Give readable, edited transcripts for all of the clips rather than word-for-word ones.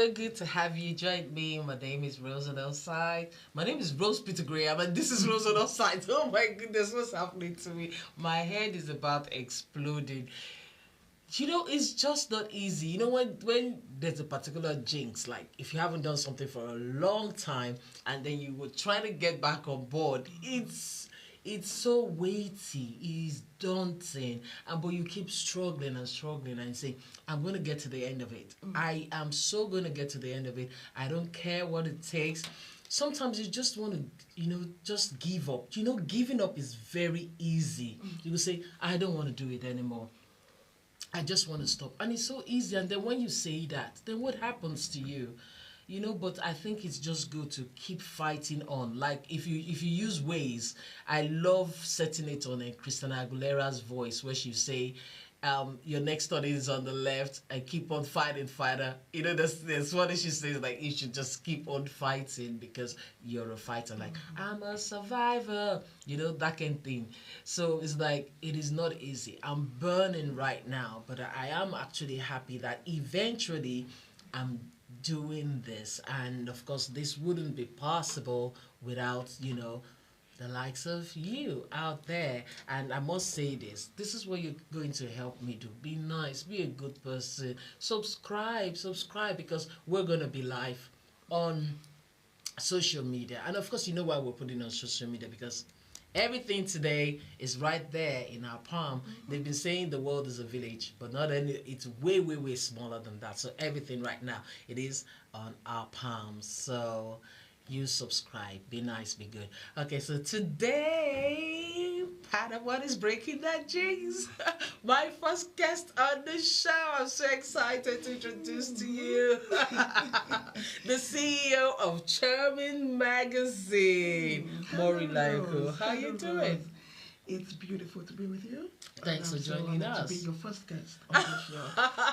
so good to have you join me. My name is Rose on outside. My name is Rose Peter Graham, and this is Rose on outside. Oh my goodness, what's happening to me? My head is about exploding. It's just not easy. When there's a particular jinx, like if you haven't done something for a long time and then you were trying to get back on board, it's so weighty, it's daunting, and but you keep struggling and struggling and say, I'm going to get to the end of it. I am so going to get to the end of it. I don't care what it takes. Sometimes you just want to, just give up. Giving up is very easy. You will say, I don't want to do it anymore. I just want to stop. And it's so easy. And then when you say that, then what happens to you? But I think it's just good to keep fighting on. Like if you use Waze, I love setting it on a Christina Aguilera's voice where she say, your next turn is on the left and keep on fighting, fighter. That's what she says, like you should just keep on fighting because you're a fighter. Like I'm a survivor, that kind of thing. So it's like it is not easy. I'm burning right now, but I am actually happy that eventually I'm doing this, and of course this wouldn't be possible without the likes of you out there. And I must say this is what you're going to help me do. Be nice, be a good person, subscribe, because we're going to be live on social media. And of course, why we're putting on social media, because everything today is right there in our palm. They've been saying the world is a village, but not any. It's way, way, way smaller than that. So everything right now, it is on our palms. So you subscribe, be nice, be good. Okay, so today, Padawan is breaking that jinx. My first guest on the show. I'm so excited to introduce to you the CEO of Charming Magazine, Maury Laiko. How you doing? It's beautiful to be with you. Thanks for joining us. To be your first guest on the show,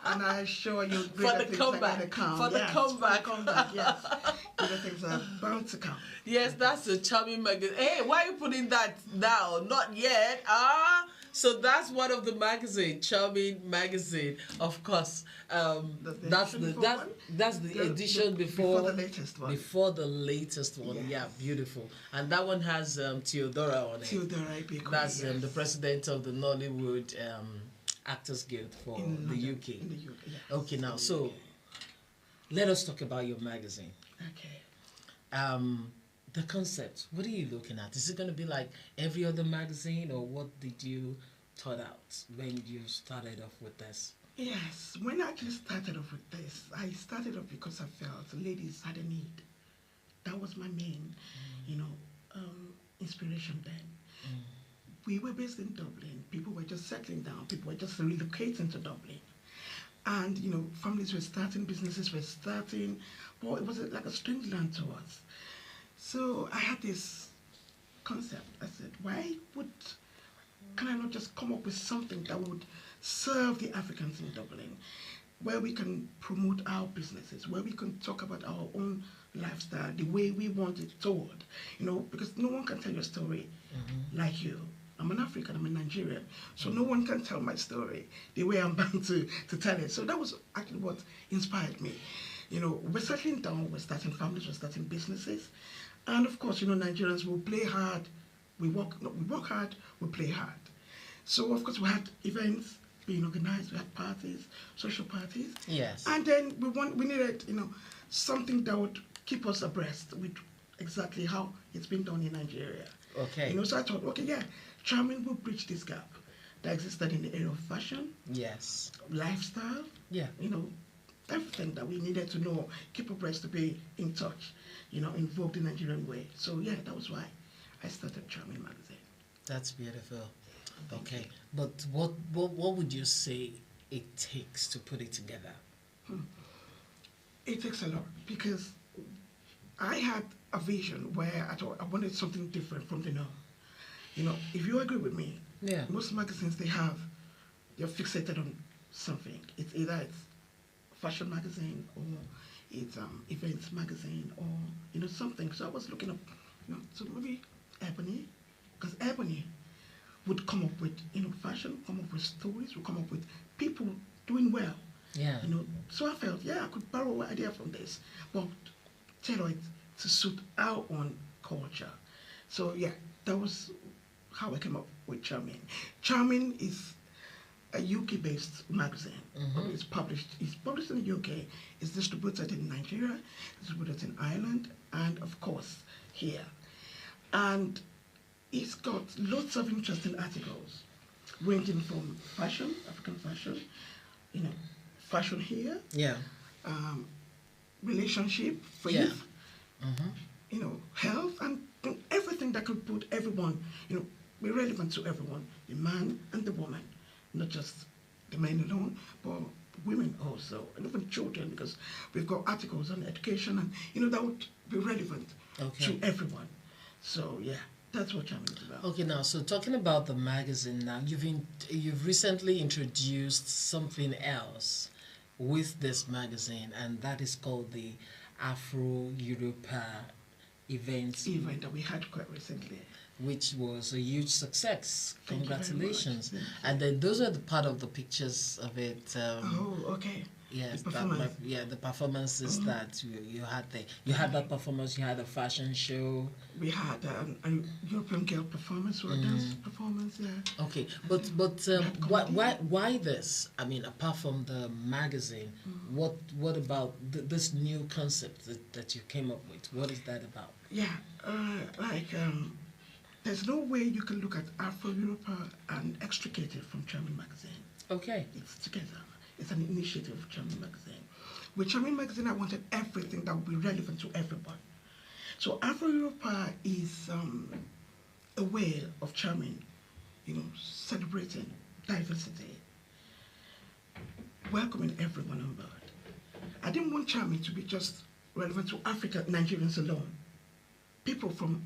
and I assure you, for the comeback. For the comeback, yes, greater things are bound to come. Yes, that's a Charming Magazine. Hey, why are you putting that down? Not yet. So that's one of the magazine, Charming Magazine, of course. That's the edition before the latest one. Before the latest one, yes. Yeah, beautiful. And that one has Theodora on it. Theodora Ibekwe, that's the president of the Nollywood Actors Guild for the UK. In the UK, yes. Okay, now so let us talk about your magazine. Okay. The concept, what are you looking at? Is it going to be like every other magazine, or what did you thought out when you started off with this? Yes, when I actually started off with this, I started off because I felt ladies had a need. That was my main, inspiration then. We were based in Dublin. People were just settling down. People were just relocating to Dublin. And, families were starting, businesses were starting. Well, it was like a strange land to us. So I had this concept. I said, can I not just come up with something that would serve the Africans in Dublin, where we can promote our businesses, where we can talk about our own lifestyle, the way we want it told, because no one can tell your story like you. I'm an African, I'm a Nigerian, so no one can tell my story the way I'm bound to tell it. So that was actually what inspired me. We're settling down, we're starting families, we're starting businesses. And of course, Nigerians will play hard. We work hard, we play hard. So of course we had events being organized, we had parties, social parties. Yes. And then we needed, something that would keep us abreast with exactly how it's been done in Nigeria. Okay. So I thought, okay, yeah, Charming will bridge this gap that existed in the area of fashion. Yes. Lifestyle. Yeah. Everything that we needed to know, keep abreast, to be in touch, involved the Nigerian way. So yeah, that was why I started Charming Magazine. That's beautiful. Okay, but what would you say it takes to put it together? It takes a lot, because I had a vision where I thought I wanted something different from the norm. If you agree with me, yeah, most magazines they're fixated on something. It's either it's fashion magazine or it's events magazine or something. So I was looking up, so maybe Ebony, because Ebony would come up with fashion, come up with stories, would come up with people doing well, Yeah. So I felt, yeah, I could borrow an idea from this, but tailor it to suit our own culture. So yeah, that was how I came up with Charming. Charming is a UK-based magazine. Mm-hmm. It's published in the UK. It's distributed in Nigeria, distributed in Ireland, and of course here. And it's got lots of interesting articles, ranging from fashion, African fashion, fashion here, Yeah. um, relationship, Yeah. faith, Mm-hmm. health, and everything that could put everyone, be relevant to everyone, the man and the woman, not just the men alone, but women also, and even children, because we've got articles on education, and that would be relevant to everyone. So yeah, that's what I'm about. Okay, now, so talking about the magazine now, you've recently introduced something else with this magazine, and that is called the Afro Europa event That we had quite recently, which was a huge success. Thank you very Congratulations! much. And then those are the part of the pictures of it. Oh, okay. Yes, The performance. the performances that you had there. You had that performance. You had a fashion show. We had a European girl performance or a dance performance. Yeah. Okay, but why this? I mean, apart from the magazine, what about this new concept that you came up with? What is that about? Yeah, there's no way you can look at Afro Europa and extricate it from Charming Magazine. Okay. It's together. It's an initiative of Charming Magazine. With Charming Magazine, I wanted everything that would be relevant to everyone. So Afro Europa is a way of Charming, celebrating diversity, welcoming everyone on board. I didn't want Charming to be just relevant to Africa, Nigerians alone. People from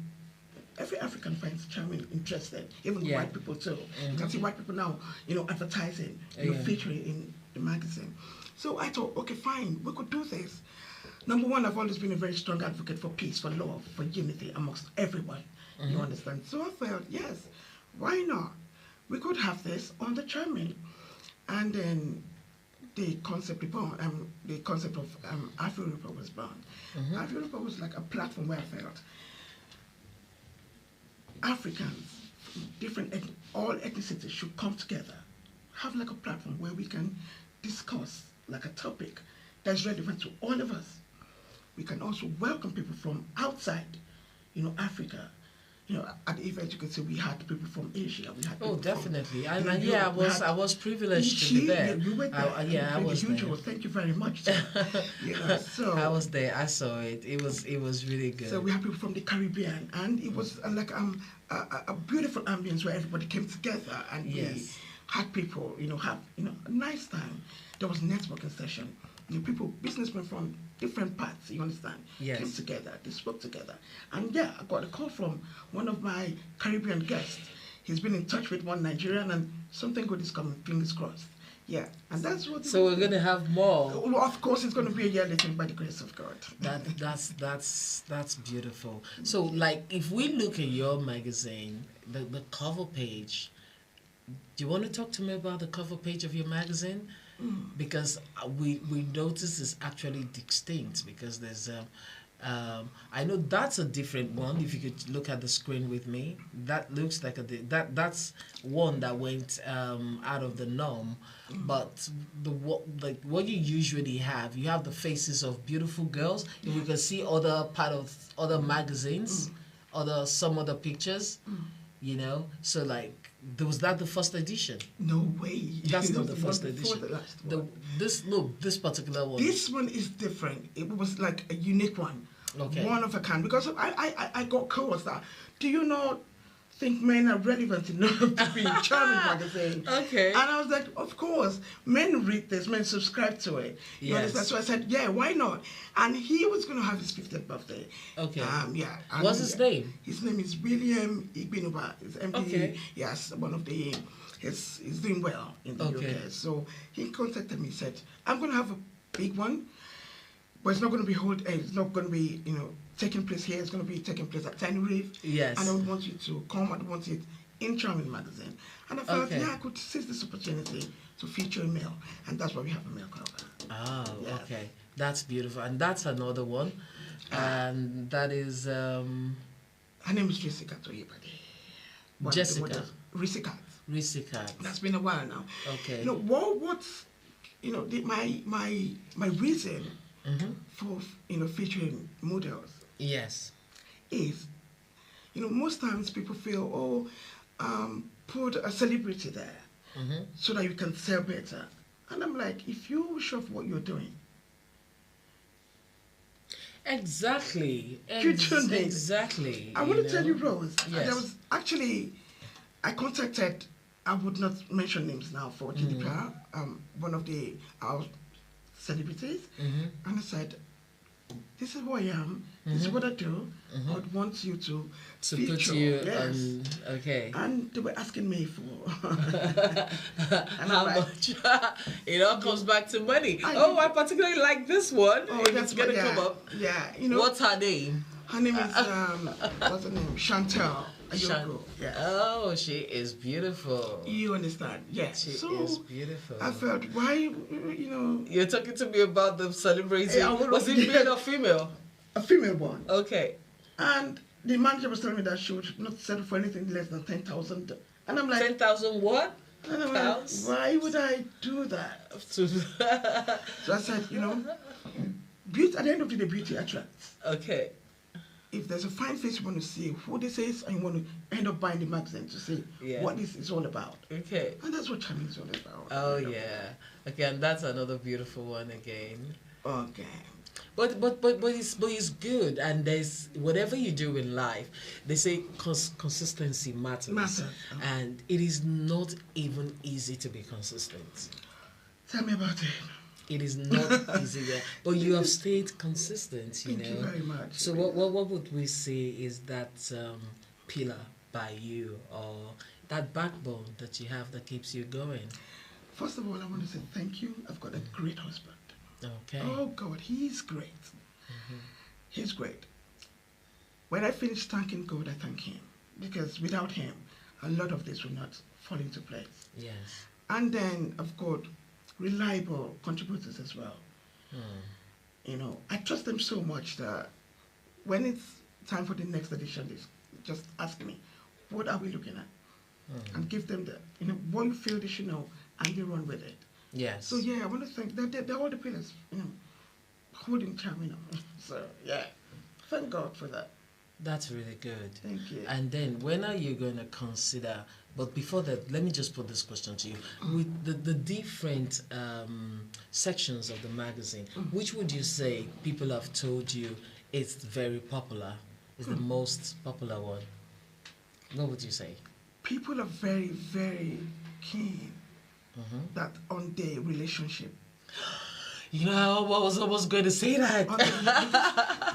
every African finds Charming interested, even white people too. You can see white people now, advertising, featuring in the magazine. So I thought, okay, fine, we could do this. Number one, I've always been a very strong advocate for peace, for love, for unity amongst everyone. You understand? So I felt, yes, why not? We could have this on the Charming. And then the concept of Afro Europa was born. Afro Europa was like a platform where I felt Africans, all ethnicities should come together, have like a platform where we can discuss like a topic that's relevant to all of us. We can also welcome people from outside, Africa. At the event you could see we had people from Asia. We had people definitely. From, I was privileged to be there. You were there. I was there. Thank you very much. So I was there. I saw it. It was really good. So we had people from the Caribbean, and it was like a beautiful ambience where everybody came together, and we had people, have a nice time. There was a networking session. People, businessmen from different parts, you understand, came together, they spoke together. And I got a call from one of my Caribbean guests. He's been in touch with one Nigerian, and something good is coming, fingers crossed. Yeah, and that's what... So we're going to have more. Well, of course, it's going to be a yearly thing by the grace of God. That's beautiful. So, like, if we look at your magazine, the cover page, do you want to talk to me about the cover page of your magazine? Because we notice it's actually distinct, because there's I know that's a different one. If you could look at the screen with me, that looks like that's one that went out of the norm. But what you usually have, you have the faces of beautiful girls. If we can see other magazines, some other pictures, so like. Was that the first edition? No way. That's not the first edition. The last one. This particular one. This one is different. It was like a unique one. Okay. One of a kind. Because I got calls that, do you not think men are relevant enough to be in Charming Magazine? Okay. And I was like, of course. Men read this, men subscribe to it. You understand? So I said, yeah, why not? And he was going to have his 50th birthday. Okay. And what's his name? His name is William Igbinuba. He's MD. Okay. Yes, one of the... He's doing well in the UK. So he contacted me, said, I'm going to have a big one, but it's not going to be taking place here. It's going to be taking place at Tiny Reef. Yes. And I would want you to come. I want it in Charming magazine, and I felt, Okay. yeah, I could seize this opportunity to feature a male, and that's why we have a male cover. Oh, Yes. okay. That's beautiful. And that's another one. And that is Her name is Jessica Toyibade. Jessica Jessica. Risikat. That's been a while now. Okay. You know what's my reason Mm-hmm. for featuring models Yes. is, most times people feel, put a celebrity there Mm-hmm. so that you can sell better. And I'm like, if you show off what you're doing, Exactly. You don't need- Exactly. I want to tell you, Rose, Yes. there was actually, I contacted, I would not mention names now for GDPR, one of our celebrities, Mm-hmm. and I said, this is who I am, this is what I do, I would want you to To feature. put you Yes. on. Okay. And they were asking me for How like, much? It all comes back to money. I Oh, did- I particularly like this one. oh, If that's it's gonna what, yeah, come up. yeah, What's her name? her name is what's her name? Chantel Ayoko. Yeah. Oh, she is beautiful. You understand? Yeah. She So is beautiful. I felt, why, You're talking to me about the celebrity. Yeah, I would- Was it male or female? a female one. Okay. And the manager was telling me that she would not settle for anything less than 10,000. And I'm like, 10,000 what? and I'm like, pounds? why would I do that? To- So I said, beauty, at the end of the day, beauty attracts. okay. If there's a fine face you want to see who this is, and you want to end up buying the magazine to see Yeah. what this is all about. Okay. And that's what Charming is all about. Oh yeah. Okay, and that's another beautiful one again. Okay. But it's good, and there's whatever you do in life, they say consistency matters. Matters. And it is not even easy to be consistent. Tell me about it. It is not easy there, but you have stayed consistent. You Thank know. you very much. So what would we say is that pillar by you, or that backbone that you have that keeps you going? First of all, I want to say thank you. I've got a great husband. Okay. Oh God, he's great. He's great. When I finish thanking God, I thank him, because without him, a lot of this would not fall into place. Yes. And then I've got reliable contributors as well. Hmm. I trust them so much that when it's time for the next edition, they just ask me, what are we looking at? And give them what you feel they should know, and they run with it. Yes. So yeah, I want to thank that they're all the pillars, holding Charming on. So yeah, thank God for that. That's really good. Thank you. And then when are you going to consider, but before that, let me just put this question to you. With the different sections of the magazine, which would you say people have told you it's very popular, is the most popular one? What would you say? People are very, very keen that on their relationship. You know, I was almost going to say that.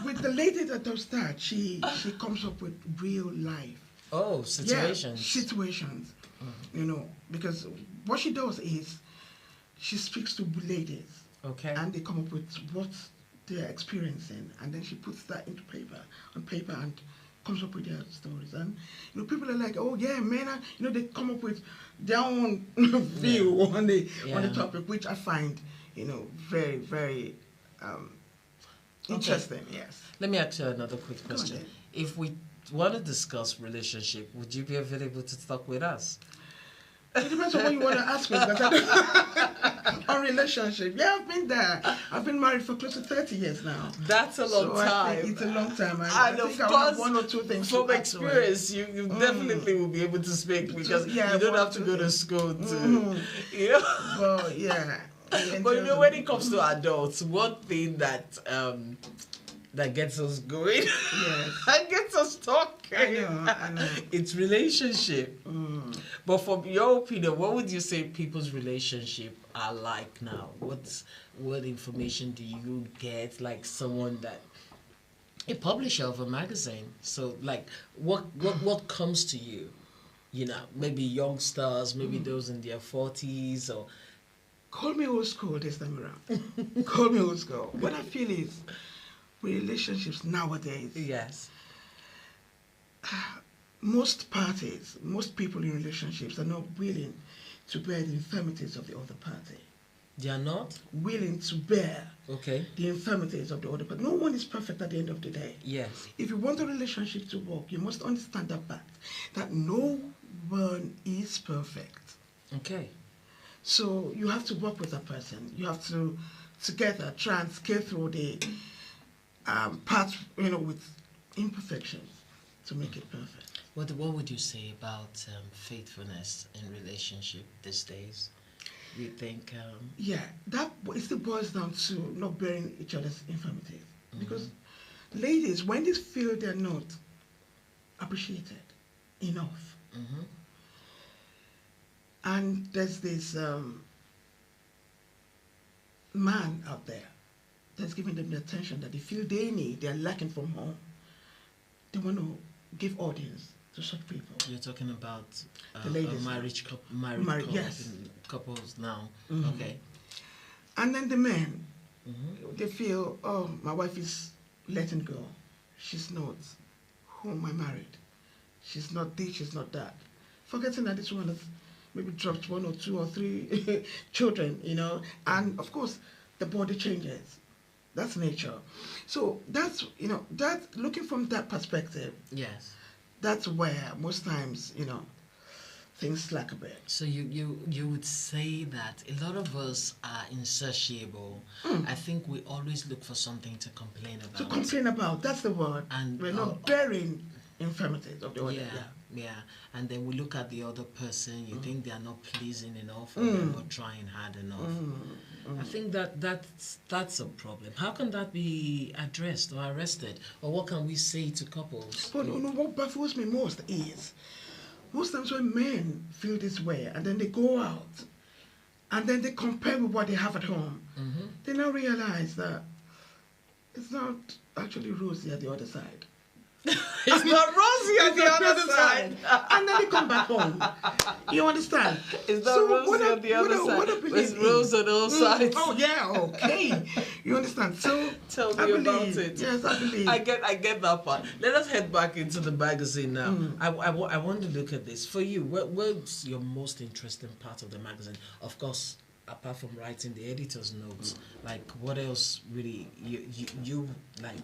With the lady that does that, she comes up with real life. Oh, situations. Yeah, situations. Because what she does is she speaks to ladies, Okay. and they come up with what they're experiencing, and then she puts that into on paper, and comes up with their stories. And people are like, oh yeah, men are, they come up with their own view on the topic, which I find very, very interesting. Yes. Let me ask you another quick question. ahead. If we want to discuss relationship, would you be available to talk with us? It depends on what you want to ask me. On relationship, yeah, I've been there. I've been married for close to 30 years now. That's a long So I time. think it's a long time. I And think of I have course, one or two things from to add to it. experience, you definitely will be able to speak, because yeah, you don't one have or to two go to things. school to, Well, yeah. But when it comes to adults, one thing that that gets us going, and gets us talking, I know. it's relationship. But from your opinion, what would you say people's relationship are like now? What information do you get? Like someone that a publisher of a magazine. So like what comes to you? Maybe youngsters, maybe those in their 40s, or Call me old school this time around. Call me old school. What I feel is relationships nowadays, yes. most parties, most people in relationships are not willing to bear the infirmities of the other party. They are not Willing to bear okay. the infirmities of the other party. No one is perfect at the end of the day. Yes. If you want a relationship to work, you must understand that fact that no one is perfect. Okay. So you have to work with that person. You have to together try and scale through the path, with imperfections to make it perfect. What would you say about faithfulness in relationship these days? You think? Yeah, that it still boils down to not bearing each other's infirmities. Because ladies, when they feel they're not appreciated enough, and there's this man out there that's giving them the attention that they feel they need, they're lacking from home, they want to give audience to such people. You're talking about The ladies. married Yes. couples now. Okay. And then the men, they feel, oh, my wife is letting go. She's not whom I married. She's not this, she's not that. Forgetting that this one has maybe dropped 1 or 2 or 3 children, and of course the body changes. That's nature. So that's, that looking from that perspective, Yes. that's where most times, things slack a bit. So you would say that a lot of us are insatiable. I think we always look for something to complain about. To complain about, that's the word. And we're not bearing infirmities of the other. Yeah. And then we look at the other person, you think they are not pleasing enough or they're not trying hard enough. I think that's a problem. How can that be addressed or arrested? Or what can we say to couples? But what baffles me most is most times when men feel this way and then they go out and then they compare with what they have at home, they now realize that it's not actually rosy at the other side. It's not rosy on the other side. And then they come back home. You understand? It's not rosy on the other side. It's rose on all sides. Oh yeah, okay. You understand? So tell me about it. Yes, I believe. I get that part. Let us head back into the magazine now. I want to look at this. For you, what's your most interesting part of the magazine? Of course, apart from writing the editor's notes, like what else really you like?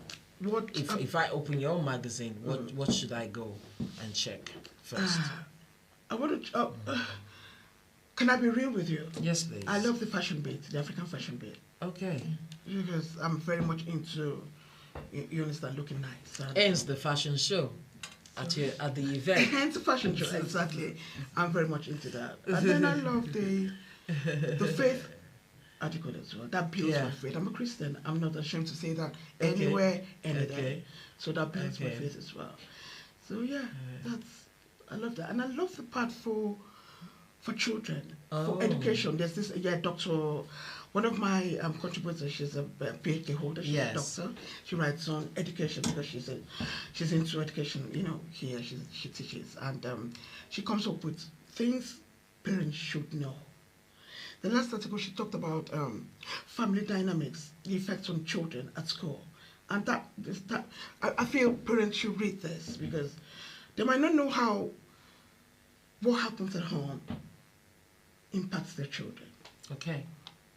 What if I open your magazine, what should I go and check first? I want to. Can I be real with you? Yes, please. I love the fashion bit, the African fashion bit. Okay. Because I'm very much into, you understand, looking nice. Hence the fashion show at the event. Hence the fashion show, exactly. I'm very much into that. And then I love the faith article as well. That builds my faith. I'm a Christian. I'm not ashamed to say that anywhere, any day. So that builds my faith as well. So yeah, I love that. And I love the part for children, for education. There's this, Doctor, one of my contributors, she's a PhD holder, she's a doctor. She writes on education because she's into education, here she teaches. And she comes up with things parents should know. The last article she talked about family dynamics, the effects on children at school. And I feel parents should read this because they might not know what happens at home impacts their children. Okay.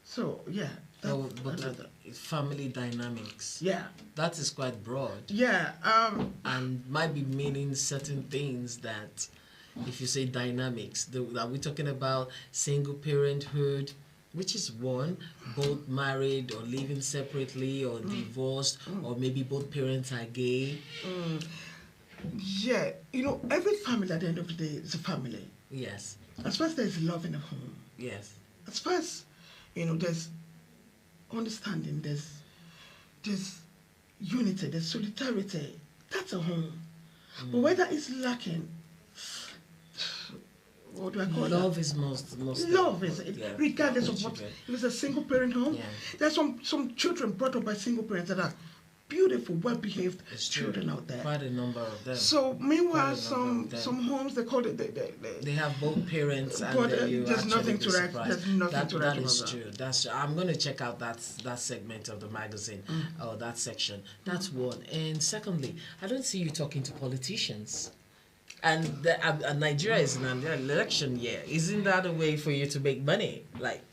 So, yeah. But family dynamics. Yeah. That is quite broad. Yeah. And might be meaning certain things that, if you say dynamics, are we talking about single parenthood, which is one, both married or living separately or divorced, or maybe both parents are gay? Yeah. Every family at the end of the day is a family. Yes. As far as there's love in the home. Yes. As far as, there's understanding, there's unity, there's solidarity, that's a home. But where that is lacking, what do I call love that? is most love is regardless of what. If it's a single parent home, there's some children brought up by single parents that are beautiful, well-behaved children out there. Quite a number of them. So meanwhile, some homes they call it they have both parents, and but there's nothing to write. There's nothing to write. That is true. That's true. I'm going to check out that segment of the magazine or that section. That's one. And secondly, I don't see you talking to politicians. And Nigeria is in an election year. Isn't that a way for you to make money? Like,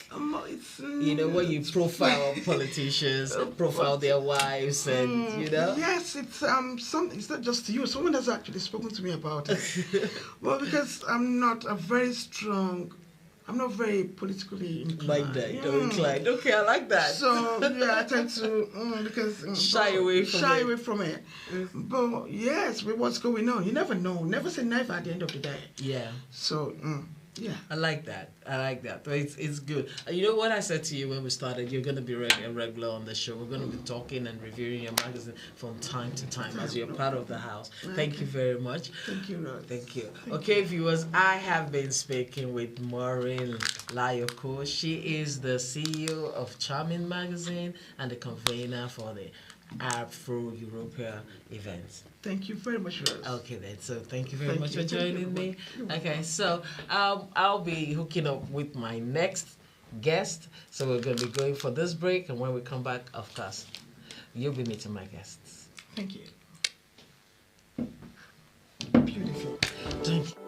It's, when you profile politicians, profile their wives, and Yes, it's something. It's not just you. Someone has actually spoken to me about it. Well, because I'm not very politically inclined. Inclined. Okay, I like that. So yeah, I tend to shy away from it. But yes, with what's going on, you never know. Never say never at the end of the day. Yeah. So yeah. I like that. But it's good. You know what I said to you when we started? You're going to be a regular on the show. We're going to be talking and reviewing your magazine from time to time as you're part of the house. Thank you very much. Thank you, Rod. Thank you. Okay, viewers, I have been speaking with Maureen Layoko. She is the CEO of Charming Magazine and the convener for the Afro Europea events. Thank you very much, Rose. Okay then, so thank you very much for joining me. Okay, so I'll be hooking up with my next guest. So we're going to be going for this break, and when we come back, of course, you'll be meeting my guests. Thank you. Beautiful. Thank you.